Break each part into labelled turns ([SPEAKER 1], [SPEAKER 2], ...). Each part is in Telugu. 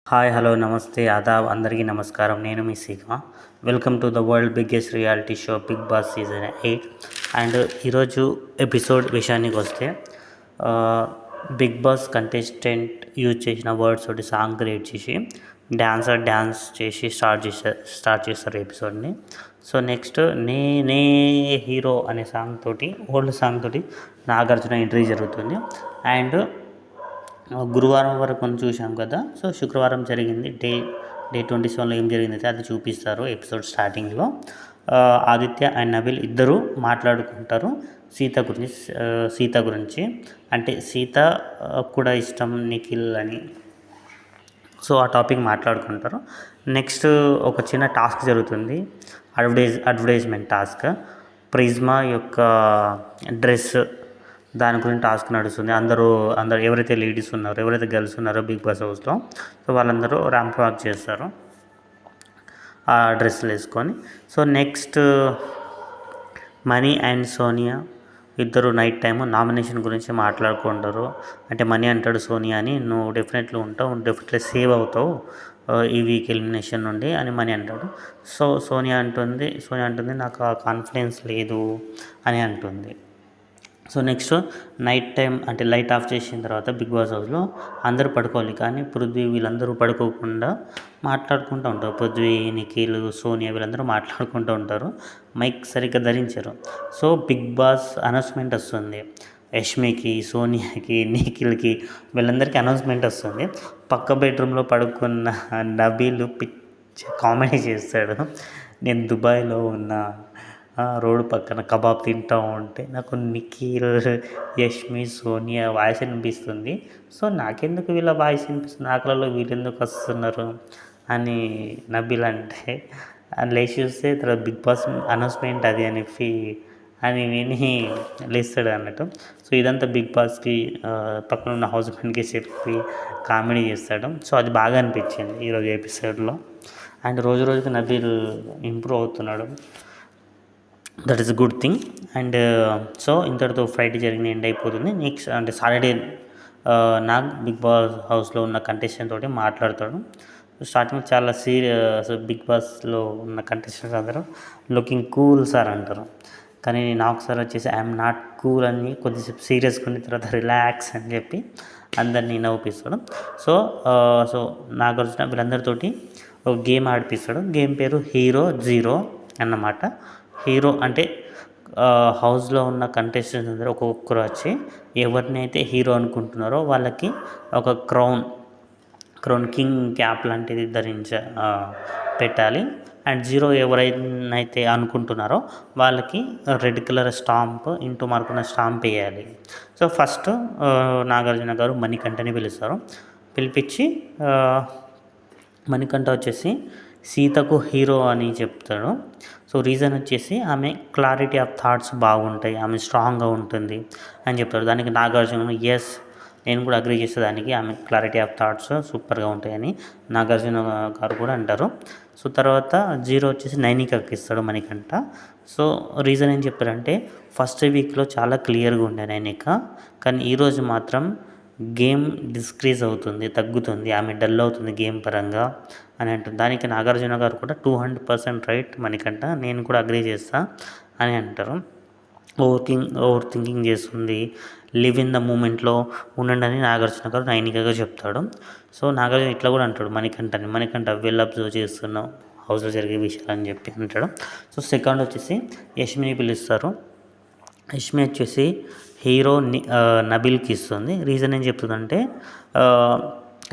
[SPEAKER 1] హాయ్ హలో నమస్తే ఆదాబ్ అందరికీ నమస్కారం. నేను మీ Seema. Welcome to the world biggest reality show Big Boss season 8. And ఈరోజు ఎపిసోడ్ విషయానికి వస్తే బిగ్ బాస్ కంటెస్టెంట్ యూజ్ చేసిన వర్డ్స్ ఒకటి సాంగ్ క్రియేట్ చేసి డ్యాన్స్ చేసి స్టార్ట్ చేస్తారు ఎపిసోడ్ని. సో నెక్స్ట్ నేనే హీరో అనే సాంగ్ తోటి ఓల్డ్ సాంగ్ తోటి నాగార్జున ఎంట్రీ జరుగుతుంది. అండ్ గురువారం వరకు మనం చూసాం కదా. సో శుక్రవారం జరిగింది డే 27లో ఏం జరిగిందైతే అది చూపిస్తారు ఎపిసోడ్ స్టార్టింగ్లో. ఆదిత్య అండ్ నబిల్ ఇద్దరు మాట్లాడుకుంటారు సీత గురించి. అంటే సీత కూడా ఇష్టం నిఖిల్ అని. సో ఆ టాపిక్ మాట్లాడుకుంటారు. నెక్స్ట్ ఒక చిన్న టాస్క్ జరుగుతుంది, అడ్వర్టైజ్మెంట్ టాస్క్. ప్రిజ్మా యొక్క డ్రెస్ దాని గురించి టాస్క్ నడుస్తుంది. అందరూ ఎవరైతే లేడీస్ ఉన్నారో ఎవరైతే గర్ల్స్ ఉన్నారో బిగ్ బాస్ హౌస్లో, సో వాళ్ళందరూ ర్యాంప్ వాక్ చేస్తారు ఆ డ్రెస్సులు వేసుకొని. So next money and Sonia ఇద్దరు నైట్ టైము నామినేషన్ గురించి మాట్లాడుకుంటారు. అంటే మనీ అంటాడు సోనియాని, నువ్వు డెఫినెట్లీ ఉంటావు, డెఫినెట్లీ సేవ్ అవుతావు ఈ వీక్ ఎలిమినేషన్ నుండి అని మనీ అంటాడు. సో సోనియా అంటుంది నాకు ఆ కాన్ఫిడెన్స్ లేదు అని అంటుంది. సో నెక్స్ట్ నైట్ టైం అంటే లైట్ ఆఫ్ చేసిన తర్వాత బిగ్ బాస్ హౌస్లో అందరూ పడుకోవాలి, కానీ పృథ్వీ వీళ్ళందరూ పడుకోకుండా మాట్లాడుకుంటూ ఉంటారు. పృథ్వీ, నిఖిల్, సోనియా వీళ్ళందరూ మాట్లాడుకుంటూ ఉంటారు. మైక్ సరిగ్గా ధరించారు. సో బిగ్ బాస్ అనౌన్స్మెంట్ వస్తుంది. యష్మికి, సోనియాకి, నిఖిల్కి వీళ్ళందరికీ అనౌన్స్మెంట్ వస్తుంది. పక్క బెడ్రూమ్లో పడుకున్న నబీలు కామెడీ చేస్తాడు. నేను దుబాయ్లో ఉన్న రోడ్డు పక్కన కబాబ్ తింటూ ఉంటే నాకు నిఖిల్, యష్మి, సోనియా వాయిస్ వినిపిస్తుంది. సో నాకెందుకు వీళ్ళ వాయిస్ వినిపిస్తుంది, నాకులలో వీళ్ళు ఎందుకు వస్తున్నారు అని నబీల్ అంటే లేచి చూస్తే తర్వాత బిగ్ బాస్ అనౌన్స్మెంట్ అది అని విని లేస్తాడు అన్నట్టు. సో ఇదంతా బిగ్ బాస్కి పక్కన ఉన్న హౌస్ ఫ్రెండ్కి చెప్పి కామెడీ చేస్తాడు. సో అది బాగా అనిపించింది ఈరోజు ఎపిసోడ్లో. అండ్ రోజు రోజుకి నబీల్ ఇంప్రూవ్ అవుతున్నాడు. That is good thing. And so ఇంతటితో ఫ్రైడే జరిగింది ఎండ్ అయిపోతుంది. నెక్స్ట్ అంటే సాటర్డే నాగ్ బిగ్ బాస్ హౌస్లో ఉన్న కంటెస్టెంట్ తోటి మాట్లాడతాడు. స్టార్టింగ్ చాలా బిగ్ బాస్లో ఉన్న కంటెస్టెంట్స్ అందరూ లుకింగ్ కూల్ సార్ అంటారు, కానీ నాకు సార్ వచ్చేసి ఐఎమ్ నాట్ కూల్ అని కొద్దిసేపు సీరియస్గా ఉన్న తర్వాత రిలాక్స్ అని చెప్పి అందరినీ నవ్విస్తాడు. సో నాగార్జున వీళ్ళందరితోటి ఒక గేమ్ ఆడిపిస్తాడు. గేమ్ పేరు హీరో జీరో అన్నమాట. హీరో అంటే హౌస్లో ఉన్న కంటెస్టెంట్స్ అందరూ ఒక్కొక్కరు వచ్చి ఎవరినైతే హీరో అనుకుంటున్నారో వాళ్ళకి ఒక క్రౌన్ కింగ్ క్యాప్ లాంటిది పెట్టాలి. అండ్ జీరో ఎవరైతే అనుకుంటున్నారో వాళ్ళకి రెడ్ కలర్ స్టాంప్ ఇంటూ మార్కున్న స్టాంప్ వేయాలి. సో ఫస్ట్ నాగార్జున గారు మణికంఠని పిలిపించి మణికంఠ వచ్చేసి సీతకు హీరో అని చెప్తాడు. సో రీజన్ వచ్చేసి ఆమె క్లారిటీ ఆఫ్ థాట్స్ బాగుంటాయి, ఆమె స్ట్రాంగ్గా ఉంటుంది అని చెప్తాడు. దానికి నాగార్జున ఎస్ నేను కూడా అగ్రీ చేసే దానికి ఆమె క్లారిటీ ఆఫ్ థాట్స్ సూపర్గా ఉంటాయని నాగార్జున గారు కూడా అంటారు. సో తర్వాత జీరో వచ్చేసి నైనికాకి ఇస్తాడు మణికంఠ. సో రీజన్ ఏం చెప్పారంటే ఫస్ట్ వీక్లో చాలా క్లియర్గా ఉండే నైనిక, కానీ ఈరోజు మాత్రం గేమ్ డిస్క్రీజ్ అవుతుంది, తగ్గుతుంది, ఆమె డల్ అవుతుంది గేమ్ పరంగా అని అంటుంది. దానికి నాగార్జున గారు కూడా 200% రైట్ మణికంఠ, నేను కూడా అగ్రీ చేస్తా అని అంటారు. ఓవర్ థింకింగ్ చేస్తుంది, లివ్ ఇన్ ద మూమెంట్లో ఉండండి అని నాగార్జున గారు నైనికగా చెప్తాడు. సో నాగార్జున ఇట్లా కూడా అంటాడు మణికంఠ వెల్ అబ్జర్వ్ చేస్తున్నావు హౌస్లో జరిగే విషయాలు అని చెప్పి అంటాడు. సో సెకండ్ వచ్చేసి యష్మిని పిలుస్తారు. యష్మి వచ్చేసి హీరో నబిల్కి ఇస్తుంది. రీజన్ ఏం చెప్తుందంటే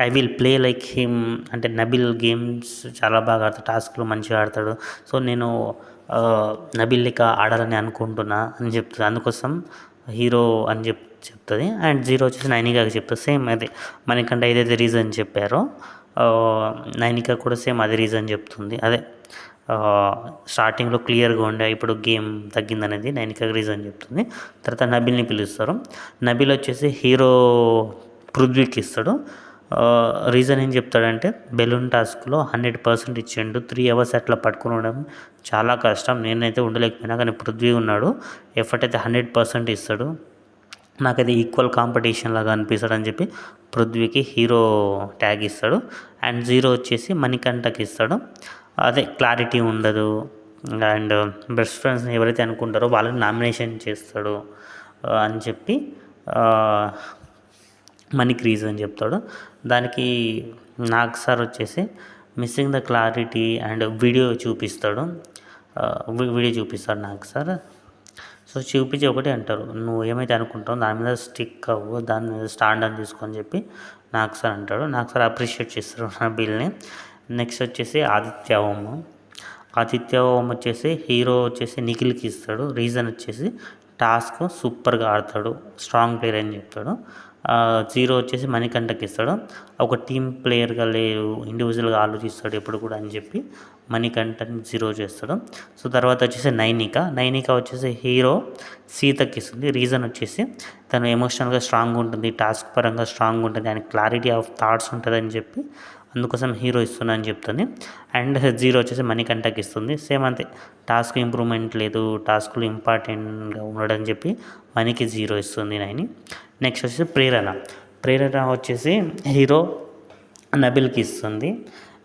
[SPEAKER 1] I will play like him, అంటే నబిల్ గేమ్స్ చాలా బాగా ఆడతాడు, టాస్క్లు మంచిగా ఆడతాడు, సో నేను నబిల్ లెక్క ఆడాలని అనుకుంటున్నా అని చెప్తుంది. అందుకోసం హీరో అని చెప్తుంది. అండ్ జీరో వచ్చేసి నైనికాకి చెప్తుంది సేమ్ అదే మనకంటే ఏదైతే రీజన్ చెప్పారో నైనికా కూడా సేమ్ అదే రీజన్ చెప్తుంది. అదే స్టార్టింగ్లో క్లియర్గా ఉండే ఇప్పుడు గేమ్ తగ్గిందనేది నైనికా రీజన్ చెప్తుంది. తర్వాత నబిల్ని పిలుస్తారు. నబిల్ వచ్చేసి హీరో పృథ్వీకి ఇస్తాడు. రీజన్ ఏం చెప్తాడంటే బెలూన్ టాస్క్లో 100% ఇచ్చిండు, 3 hours అట్లా పట్టుకుని ఉండడం చాలా కష్టం, నేనైతే ఉండలేకపోయినా, కానీ పృథ్వీ ఉన్నాడు ఎఫర్ట్ అయితే 100% ఇస్తాడు, నాకైతే ఈక్వల్ కాంపిటీషన్ లాగా అనిపిస్తాడు అని చెప్పి పృథ్వీకి హీరో ట్యాగ్ ఇస్తాడు. అండ్ 0 వచ్చేసి మణికంఠకి ఇస్తాడు. అదే క్లారిటీ ఉండదు. అండ్ బెస్ట్ ఫ్రెండ్స్ని ఎవరైతే అనుకుంటారో వాళ్ళని నామినేషన్ చేస్తాడు అని చెప్పి మనకి రీజన్ చెప్తాడు. దానికి నాగ్ సార్ వచ్చేసి missing the clarity and video చూపిస్తాడు. నాగ్ సార్. సో చూపించి ఒకటి అంటారు, నువ్వు ఏమైతే అనుకుంటావు దాని మీద స్టిక్ అవ్వు, దాని మీద స్టాండ్ అని తీసుకొని చెప్పి నాగ్ సార్ అంటాడు. నాగ్ సార్ అప్రిషియేట్ చేస్తారు నబిల్ని. నెక్స్ట్ వచ్చేసి ఆదిత్య ఓం వచ్చేసి హీరో వచ్చేసి నిఖిల్కి ఇస్తాడు. రీజన్ వచ్చేసి టాస్క్ సూపర్గా ఆడతాడు, స్ట్రాంగ్ ప్లేయర్ అని చెప్తాడు. 0 వచ్చేసి మణికంఠకి ఇస్తాడు. ఒక టీమ్ ప్లేయర్గా లేరు, ఇండివిజువల్గా ఆలోచిస్తాడు ఎప్పుడు కూడా అని చెప్పి మణికంఠని 0 చేస్తాడు. సో తర్వాత వచ్చేసి నైనిక వచ్చేసి హీరో సీతకి ఇస్తుంది. రీజన్ వచ్చేసి తను ఎమోషనల్గా స్ట్రాంగ్ ఉంటుంది, టాస్క్ పరంగా స్ట్రాంగ్ ఉంటుంది, అండ్ క్లారిటీ ఆఫ్ థాట్స్ ఉంటుంది అని చెప్పి అందుకోసం హీరో ఇస్తున్నా అని చెప్తుంది. అండ్ 0 వచ్చేసి మణికంఠకి ఇస్తుంది. సేమ్ అంతే, టాస్క్ ఇంప్రూవ్మెంట్ లేదు, టాస్క్లు ఇంపార్టెంట్గా ఉండడని చెప్పి మనకి 0 ఇస్తుంది 9. నెక్స్ట్ వచ్చేసి ప్రేరణ వచ్చేసి హీరో నబిల్కి ఇస్తుంది.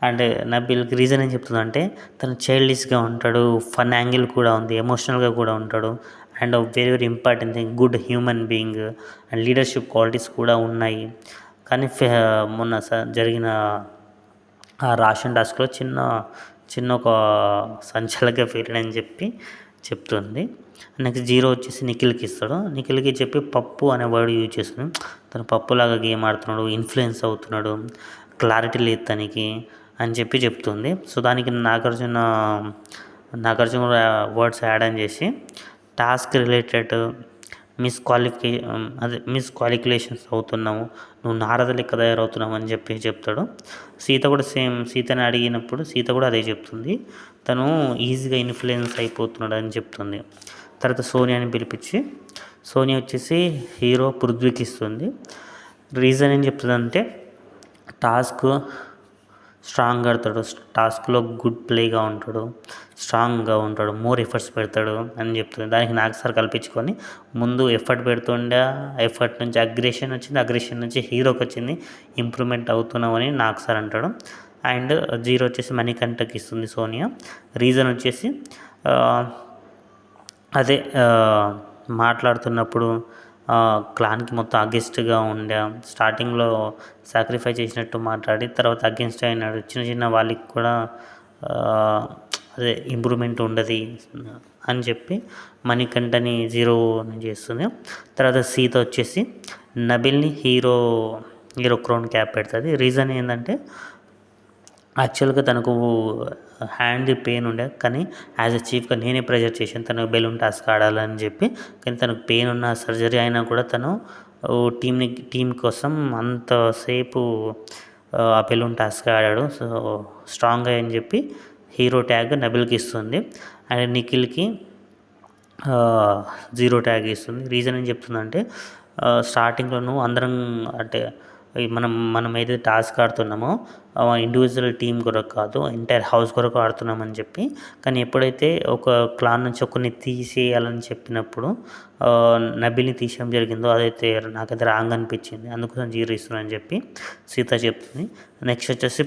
[SPEAKER 1] అండ్ నబిల్కి రీజన్ ఏం చెప్తుందంటే తను చైల్డిష్గా ఉంటాడు, ఫన్ యాంగిల్ కూడా ఉంది, ఎమోషనల్గా కూడా ఉంటాడు, and very very important thing good human being and leadership qualities కూడా ఉన్నాయి. కానీ మొన్న జరిగిన ఆ రాషన్ టాస్క్లో చిన్న ఒక సంచలక ఫెయిల్ అని చెప్పి చెప్తుంది. నెక్స్ట్ 0 వచ్చేసి నిఖిల్కి ఇస్తాడు. నిఖిల్కి చెప్పి పప్పు అనే వర్డ్ యూజ్ చేస్తుంది. తను పప్పులాగా గేమ్ ఆడుతున్నాడు, ఇన్ఫ్లుయెన్స్ అవుతున్నాడు, క్లారిటీ లేదు తనకి అని చెప్పి చెప్తుంది. సో దానికి నాగార్జున వర్డ్స్ యాడ్ అని చేసి టాస్క్ రిలేటెడ్ మిస్క్వాలిక్యులేషన్స్ అవుతున్నావు, నువ్వు నారద లెక్క తయారవుతున్నావు అని చెప్పి చెప్తాడు. సీత కూడా సేమ్, సీతని అడిగినప్పుడు సీత కూడా అదే చెప్తుంది, తను ఈజీగా ఇన్ఫ్లుయెన్స్ అయిపోతున్నాడు అని చెప్తుంది. తర్వాత సోనియాని పిలిపించి సోనియా వచ్చేసి హీరో పృథ్వీకి ఇస్తుంది. రీజన్ ఏం చెప్తుందంటే టాస్క్ స్ట్రాంగ్ ఆడతాడు, టాస్క్లో గుడ్ ప్లేగా ఉంటాడు, స్ట్రాంగ్గా ఉంటాడు, మోర్ ఎఫర్ట్స్ పెడతాడు అని చెప్తుంది. దానికి నాగ్ సార్ కల్పించుకొని ముందు ఎఫర్ట్ పెడుతుండే, ఎఫర్ట్ నుంచి అగ్రెషన్ వచ్చింది, అగ్రెషన్ నుంచి హీరోకి వచ్చింది, ఇంప్రూవ్మెంట్ అవుతున్నామని నాగ్ సార్ అంటాడు. అండ్ 0 వచ్చేసి మణికంఠకి ఇస్తుంది సోనియా. రీజన్ వచ్చేసి అదే మాట్లాడుతున్నప్పుడు క్లాన్కి మొత్తం అగెన్స్ట్గా ఉండే, స్టార్టింగ్లో సాక్రిఫై చేసినట్టు మాట్లాడి తర్వాత అగెన్స్ట్ అయినాడు, చిన్న వాళ్ళకి కూడా అదే ఇంప్రూవ్మెంట్ ఉండదు అని చెప్పి మణికంఠని 0 చేస్తుంది. తర్వాత సీత వచ్చేసి నబిల్ని హీరో క్రౌన్ క్యాప్ పెడుతుంది. రీజన్ ఏంటంటే యాక్చువల్గా తనకు హ్యాండ్ పెయిన్ ఉండే, కానీ యాజ్ ఎ చీఫ్గా నేనే ప్రెజర్ చేశాను తనకు బెలూన్ టాస్క్ ఆడాలని చెప్పి. కానీ తనకు పెయిన్ ఉన్న సర్జరీ అయినా కూడా తను టీం కోసం అంతసేపు ఆ బెలూన్ టాస్క్ ఆడాడు. సో స్ట్రాంగ్ అని చెప్పి హీరో ట్యాగ్ నబిల్కి ఇస్తుంది. అండ్ నిఖిల్కి 0 ట్యాగ్ ఇస్తుంది. రీజన్ ఏం చెప్తుందంటే స్టార్టింగ్లో అందరం అంటే మనం ఏదైతే టాస్క్ ఆడుతున్నామో ఇండివిజువల్ టీం కొరకు కాదు, ఎంటైర్ హౌస్ కొరకు ఆడుతున్నామని చెప్పి. కానీ ఎప్పుడైతే ఒక క్లాన్ నుంచి ఒకరిని తీసేయాలని చెప్పినప్పుడు నబిల్ని తీసేయడం జరిగిందో అదైతే నాకైతే రాంగ్ అనిపించింది, అందుకోసం 0 ఇస్తున్నాను చెప్పి సీత చెప్తుంది. నెక్స్ట్ వచ్చేసి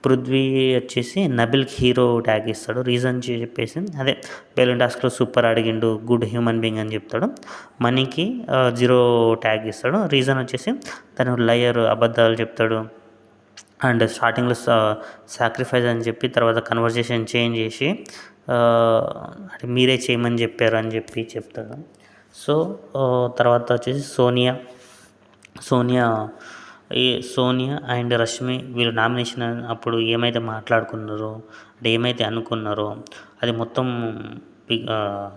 [SPEAKER 1] పృథ్వీ వచ్చేసి నబిల్కి హీరో ట్యాగ్ ఇస్తాడు. రీజన్ చెప్పేసి అదే బెలూన్ టాస్క్లో సూపర్ అడిగిండు, గుడ్ హ్యూమన్ బీయింగ్ అని చెప్తాడు. మనీకి 0 ట్యాగ్ ఇస్తాడు. రీజన్ వచ్చేసి తను లయర్, అబద్ధాలు చెప్తాడు, అండ్ స్టార్టింగ్లో సాక్రిఫైస్ అని చెప్పి తర్వాత కన్వర్జేషన్ చేంజ్ చేసి మీరే చేయమని చెప్పారు అని చెప్పి చెప్తాడు. సో తర్వాత వచ్చేసి సోనియా అండ్ రష్మి వీళ్ళు నామినేషన్ అప్పుడు ఏమైతే మాట్లాడుకున్నారో అంటే ఏమైతే అనుకున్నారో అది మొత్తం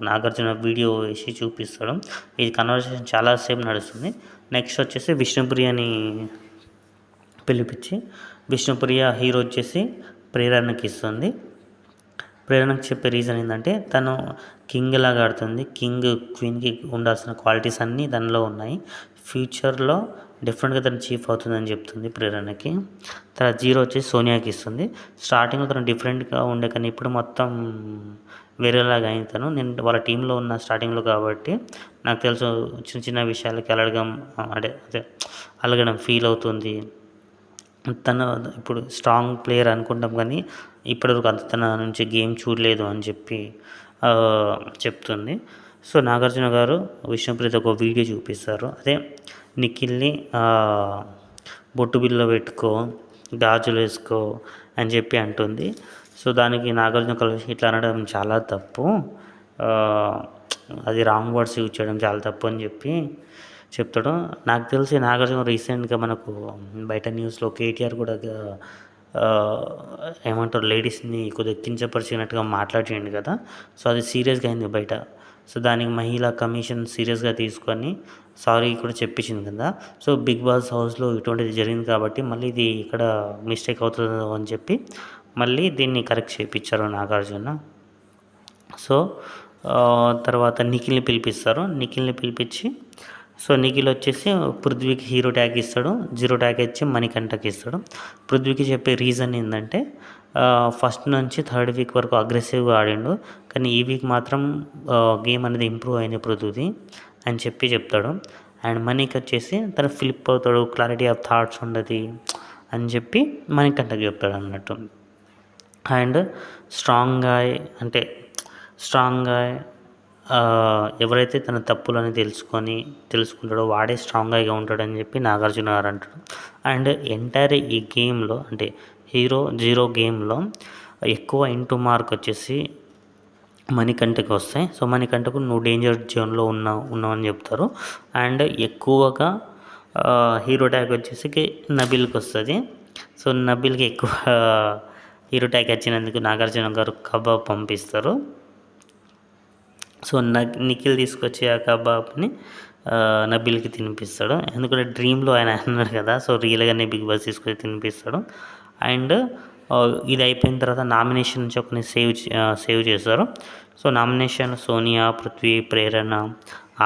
[SPEAKER 1] నాగార్జున వీడియో వేసి చూపిస్తాడు. ఇది కన్వర్సేషన్ చాలాసేపు నడుస్తుంది. నెక్స్ట్ వచ్చేసి విష్ణుప్రియని పిలిపించి విష్ణుప్రియ హీరో వచ్చేసి ప్రేరణకి ఇస్తుంది. ప్రేరణకు చెప్పే రీజన్ ఏంటంటే తను కింగ్ లాగా ఆడుతుంది, క్వీన్కి ఉండాల్సిన క్వాలిటీస్ అన్నీ దానిలో ఉన్నాయి, ఫ్యూచర్లో డిఫరెంట్గా తను చీఫ్ అవుతుందని చెప్తుంది ప్రేరణకి. తర్వాత 0 వచ్చేసి సోనియాకి ఇస్తుంది. స్టార్టింగ్లో తను డిఫరెంట్గా ఉండే, కానీ ఇప్పుడు మొత్తం వేరేలాగా అయితాను. నేను వాళ్ళ టీంలో ఉన్న స్టార్టింగ్లో కాబట్టి నాకు తెలుసు చిన్న చిన్న విషయాలకి అలగడం ఫీల్ అవుతుంది. తను ఇప్పుడు స్ట్రాంగ్ ప్లేయర్ అనుకుంటాం కానీ ఇప్పటివరకు తన నుంచి గేమ్ చూడలేదు అని చెప్పి చెప్తుంది. సో నాగార్జున గారు విష్ణుప్రీత ఒక వీడియో చూపిస్తారు. అదే నిఖిల్ని బొట్టు బిల్ల పెట్టుకో, గాజులు వేసుకో అని చెప్పి అంటుంది. సో దానికి నాగార్జున ఇట్లా అనడం చాలా తప్పు, అది రాంగ్ వర్డ్స్ యూజ్ చేయడం చాలా తప్పు అని చెప్పి చెప్తాడు. నాకు తెలిసి నాగార్జున రీసెంట్గా మనకు బయట న్యూస్లో కేటీఆర్ కూడా ఏమంటారు లేడీస్ని కొద్దిగా కించపరిచినట్టుగా మాట్లాడిండు కదా. సో అది సీరియస్గా అయింది బయట. సో దానికి మహిళా కమిషన్ సీరియస్గా తీసుకొని సారీ కూడా చెప్పించింది కదా. సో బిగ్ బాస్ హౌస్లో ఇటువంటిది జరిగింది కాబట్టి మళ్ళీ ఇది ఇక్కడ మిస్టేక్ అవుతుందో అని చెప్పి మళ్ళీ దీన్ని కరెక్ట్ చేయించారు నాగార్జున. సో తర్వాత నిఖిల్ని పిలిపించి సో నిఖిల్ వచ్చేసి పృథ్వీకి హీరో ట్యాగ్ ఇస్తాడు, 0 ట్యాగ్ ఇచ్చి మణికంఠకి ఇస్తాడు. పృథ్వీకి చెప్పే రీజన్ ఏంటంటే ఫస్ట్ నుంచి 3rd వీక్ వరకు అగ్రెసివ్గా ఆడిండు, కానీ ఈ వీక్ మాత్రం గేమ్ అనేది ఇంప్రూవ్ అయింది పృథ్వీది అని చెప్తాడు. అండ్ మనీకి వచ్చేసి తను ఫ్లిప్ అవుతాడు, క్లారిటీ ఆఫ్ థాట్స్ ఉండదు అని చెప్పి మణికంఠకి చెప్తాడు అన్నట్టు. అండ్ స్ట్రాంగ్గా ఎవరైతే తన తప్పులని తెలుసుకుంటాడో వాడే స్ట్రాంగ్గా ఉంటాడని చెప్పి నాగార్జున గారు అంటాడు. అండ్ ఎంటైర్ ఈ గేమ్లో అంటే హీరో 0 గేమ్లో ఎక్కువ ఇంటూ మార్క్ వచ్చేసి మణికంఠకి వస్తాయి. సో మణికంఠకు నువ్వు డేంజర్ జోన్లో ఉన్నావు అని చెప్తారు. అండ్ ఎక్కువగా హీరో ట్యాగ్ వచ్చేసి నబిల్కి వస్తుంది. సో నబిల్కి ఎక్కువ హీరో ట్యాగ్ వచ్చినందుకు నాగార్జున గారు కబాబ్ పంపిస్తారు. సో నిఖిల్ తీసుకొచ్చి ఆ కబాబ్ని నబిల్కి తినిపిస్తాడు. ఎందుకంటే డ్రీమ్లో ఆయన అన్నాడు కదా, సో రియల్గానే బిగ్ బాస్ తీసుకొచ్చి తినిపిస్తాడు. అండ్ ఇది అయిపోయిన తర్వాత నామినేషన్ నుంచి ఒకరిని సేవ్ చేస్తారు. సో నామినేషన్ సోనియా, పృథ్వీ, ప్రేరణ,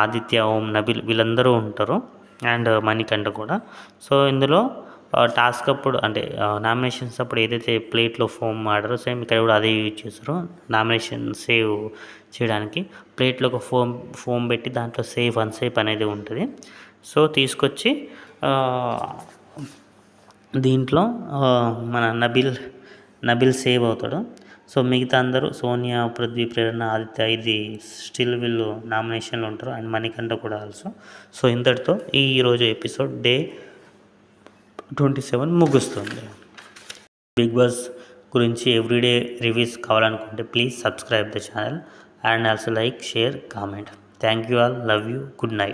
[SPEAKER 1] ఆదిత్య, ఓం, నబిల్ వీళ్ళందరూ ఉంటారు. అండ్ మణికంఠ కూడా. సో ఇందులో టాస్క్ అప్పుడు అంటే నామినేషన్స్ అప్పుడు ఏదైతే ప్లేట్లో ఫోమ్ ఆడారో సేమ్ ఇక్కడ కూడా అదే యూజ్ చేస్తారు. నామినేషన్ సేవ్ చేయడానికి ప్లేట్లో ఒక ఫోమ్ పెట్టి దాంట్లో సేఫ్ అన్సేఫ్ అనేది ఉంటుంది. సో తీసుకొచ్చి దీంట్లో మన నబిల్ సేవ్ అవుతాడు. సో మిగతా అందరూ సోనియా, పృథ్వీ, ప్రేరణ, ఆదిత్య ఇది స్టిల్ వీళ్ళు నామినేషన్లో ఉంటారు. అండ్ మణికంఠ కూడా ఆల్సో. సో ఇంతటితో ఈరోజు ఎపిసోడ్ డే 27 ముగుస్తుంది. బిగ్ బాస్ గురించి ఎవ్రీడే రివ్యూస్ కావాలనుకుంటే please subscribe the channel and also like, share, comment. Thank you all, love you, good night.